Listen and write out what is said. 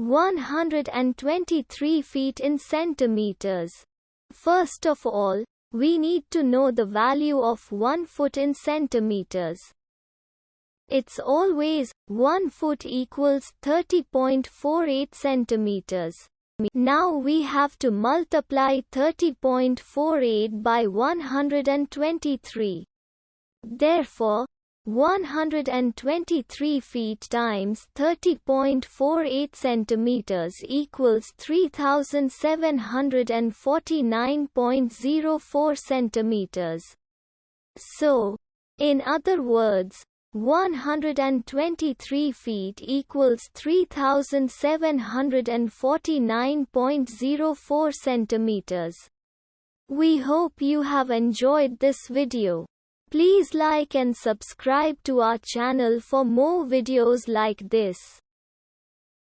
123 feet in centimeters. First of all, we need to know the value of 1 foot in centimeters. It's always 1 foot equals 30.48 centimeters. Now we have to multiply 30.48 by 123. Therefore, 123 feet times 30.48 centimeters equals 3749.04 centimeters. So, in other words, 123 feet equals 3749.04 centimeters. We hope you have enjoyed this video. Please like and subscribe to our channel for more videos like this.